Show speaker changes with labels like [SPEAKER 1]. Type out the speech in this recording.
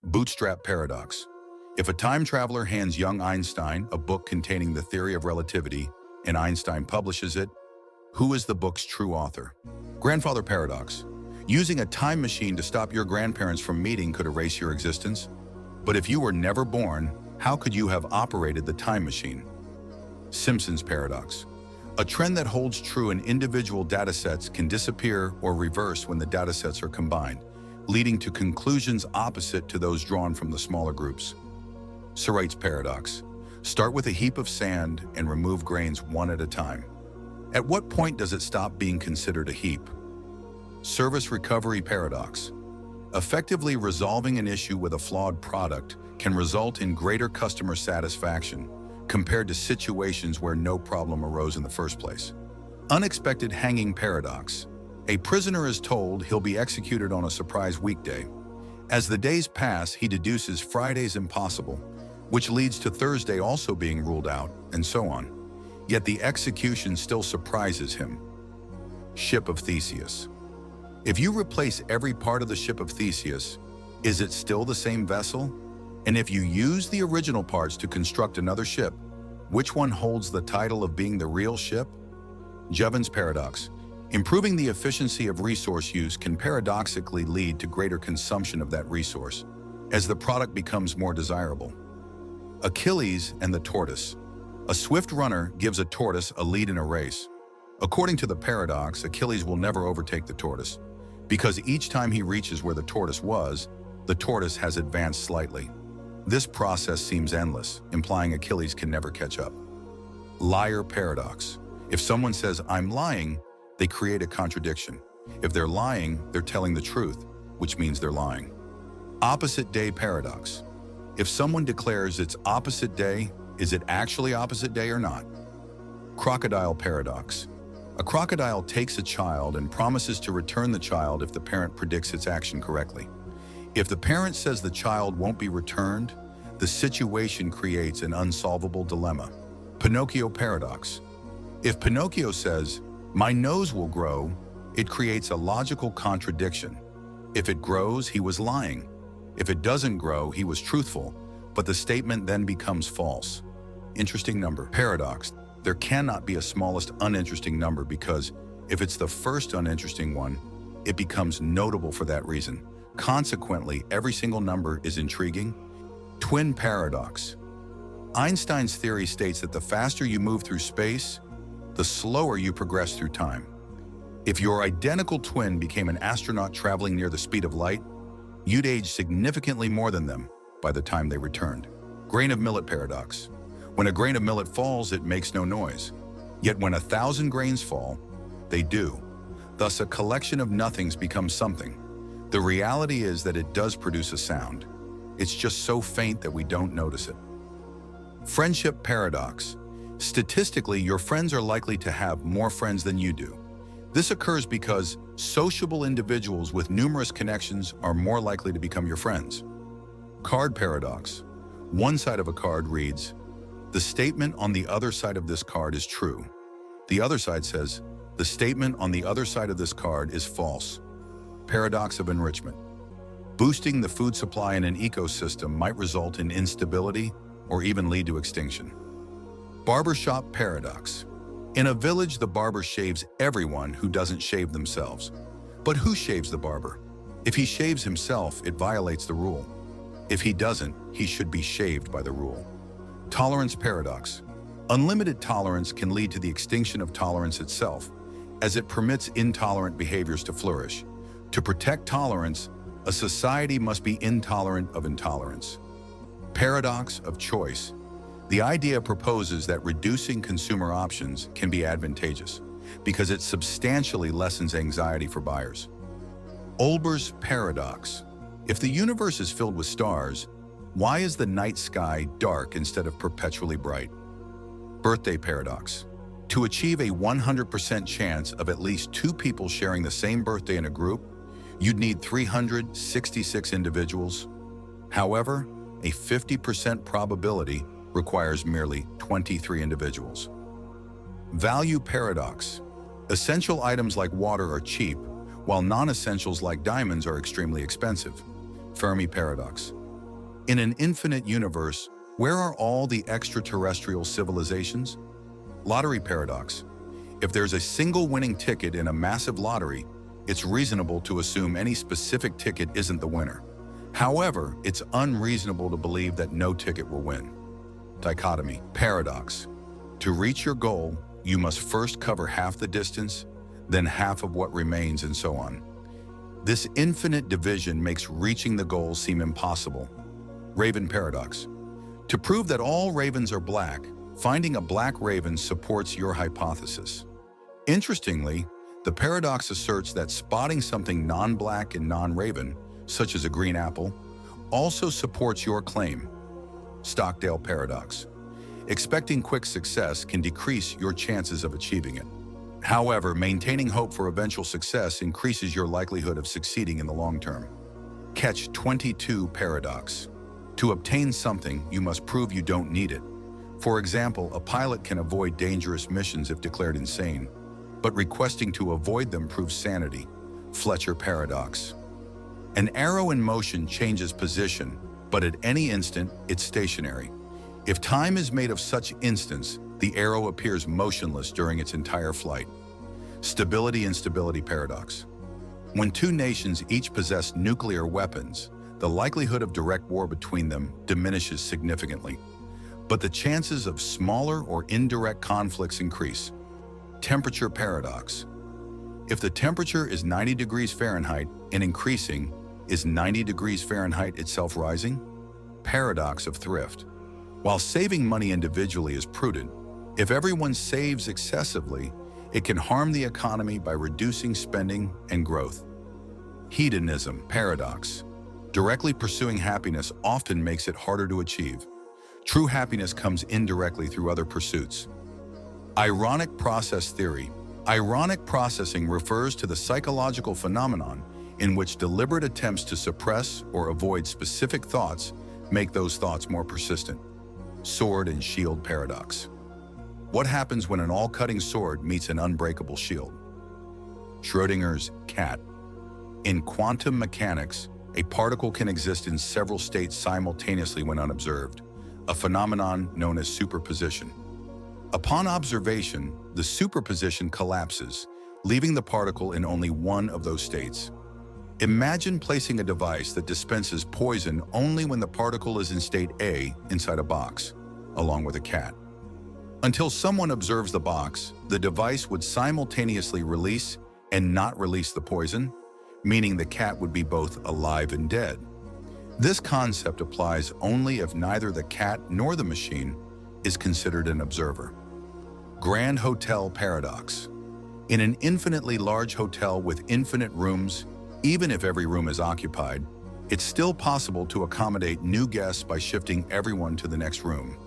[SPEAKER 1] Bootstrap paradox. If a time traveler hands young Einstein a book containing the theory of relativity and Einstein publishes it, who is the book's true author? Grandfather paradox. Using a time machine to stop your grandparents from meeting could erase your existence. But if you were never born, how could you have operated the time machine? Simpson's paradox. A trend that holds true in individual datasets can disappear or reverse when the datasets are combined, leading to conclusions opposite to those drawn from the smaller groups. Serait's paradox. Start with a heap of sand and remove grains one at a time. At what point does it stop being considered a heap? Service recovery paradox. Effectively resolving an issue with a flawed product can result in greater customer satisfaction compared to situations where no problem arose in the first place. Unexpected hanging paradox. A prisoner is told he'll be executed on a surprise weekday. As the days pass, he deduces Friday's impossible, which leads to Thursday also being ruled out, and so on. Yet the execution still surprises him. Ship of Theseus. If you replace every part of the ship of Theseus, is it still the same vessel? And if you use the original parts to construct another ship, which one holds the title of being the real ship? Jevons paradox. Improving the efficiency of resource use can paradoxically lead to greater consumption of that resource, as the product becomes more desirable. Achilles and the tortoise. A swift runner gives a tortoise a lead in a race. According to the paradox, Achilles will never overtake the tortoise, because each time he reaches where the tortoise has advanced slightly. This process seems endless, implying Achilles can never catch up. Liar paradox. If someone says, "I'm lying," they create a contradiction. If they're lying, they're telling the truth, which means they're lying. Opposite day paradox. If someone declares it's opposite day, is it actually opposite day or not? Crocodile paradox. A crocodile takes a child and promises to return the child if the parent predicts its action correctly. If the parent says the child won't be returned, the situation creates an unsolvable dilemma. Pinocchio paradox. If Pinocchio says, "My nose will grow," it creates a logical contradiction. If it grows, he was lying. If it doesn't grow, he was truthful, but the statement then becomes false. Interesting number. Paradox. There cannot be a smallest uninteresting number because if it's the first uninteresting one, it becomes notable for that reason. Consequently, every single number is intriguing. Twin paradox. Einstein's theory states that the faster you move through space, the slower you progress through time. If your identical twin became an astronaut traveling near the speed of light, you'd age significantly more than them by the time they returned. Grain of millet paradox. When a grain of millet falls, it makes no noise. Yet when 1,000 grains fall, they do. Thus, a collection of nothings becomes something. The reality is that it does produce a sound. It's just so faint that we don't notice it. Friendship paradox. Statistically, your friends are likely to have more friends than you do. This occurs because sociable individuals with numerous connections are more likely to become your friends. Card paradox. One side of a card reads, "The statement on the other side of this card is true." The other side says, "The statement on the other side of this card is false." Paradox of enrichment. Boosting the food supply in an ecosystem might result in instability or even lead to extinction. Barbershop paradox. In a village, the barber shaves everyone who doesn't shave themselves. But who shaves the barber? If he shaves himself, it violates the rule. If he doesn't, he should be shaved by the rule. Tolerance paradox. Unlimited tolerance can lead to the extinction of tolerance itself, as it permits intolerant behaviors to flourish. To protect tolerance, a society must be intolerant of intolerance. Paradox of choice. The idea proposes that reducing consumer options can be advantageous because it substantially lessens anxiety for buyers. Olber's paradox. If the universe is filled with stars, why is the night sky dark instead of perpetually bright? Birthday paradox. To achieve a 100% chance of at least 2 people sharing the same birthday in a group, you'd need 366 individuals. However, a 50% probability requires merely 23 individuals. Value paradox. Essential items like water are cheap, while non-essentials like diamonds are extremely expensive. Fermi paradox. In an infinite universe, where are all the extraterrestrial civilizations? Lottery paradox. If there's a single winning ticket in a massive lottery, it's reasonable to assume any specific ticket isn't the winner. However, it's unreasonable to believe that no ticket will win. Dichotomy. Paradox. To reach your goal, you must first cover half the distance, then half of what remains, and so on. This infinite division makes reaching the goal seem impossible. Raven paradox. To prove that all ravens are black, finding a black raven supports your hypothesis. Interestingly, the paradox asserts that spotting something non-black and non-raven, such as a green apple, also supports your claim. Stockdale paradox. Expecting quick success can decrease your chances of achieving it. However, maintaining hope for eventual success increases your likelihood of succeeding in the long term. Catch-22 paradox. To obtain something, you must prove you don't need it. For example, a pilot can avoid dangerous missions if declared insane, but requesting to avoid them proves sanity. Fletcher paradox. An arrow in motion changes position, but at any instant, it's stationary. If time is made of such instants, the arrow appears motionless during its entire flight. Stability and instability paradox. When two nations each possess nuclear weapons, the likelihood of direct war between them diminishes significantly, but the chances of smaller or indirect conflicts increase. Temperature paradox. If the temperature is 90 degrees Fahrenheit and increasing, is 90 degrees Fahrenheit itself rising? Paradox of thrift. While saving money individually is prudent, if everyone saves excessively, it can harm the economy by reducing spending and growth. Hedonism paradox. Directly pursuing happiness often makes it harder to achieve. True happiness comes indirectly through other pursuits. Ironic process theory. Ironic processing refers to the psychological phenomenon in which deliberate attempts to suppress or avoid specific thoughts make those thoughts more persistent. Sword and shield paradox. What happens when an all-cutting sword meets an unbreakable shield? Schrödinger's cat. In quantum mechanics, a particle can exist in several states simultaneously when unobserved, a phenomenon known as superposition. Upon observation, the superposition collapses, leaving the particle in only one of those states. Imagine placing a device that dispenses poison only when the particle is in state A inside a box, along with a cat. Until someone observes the box, the device would simultaneously release and not release the poison, meaning the cat would be both alive and dead. This concept applies only if neither the cat nor the machine is considered an observer. Grand Hotel paradox. In an infinitely large hotel with infinite rooms, even if every room is occupied, it's still possible to accommodate new guests by shifting everyone to the next room.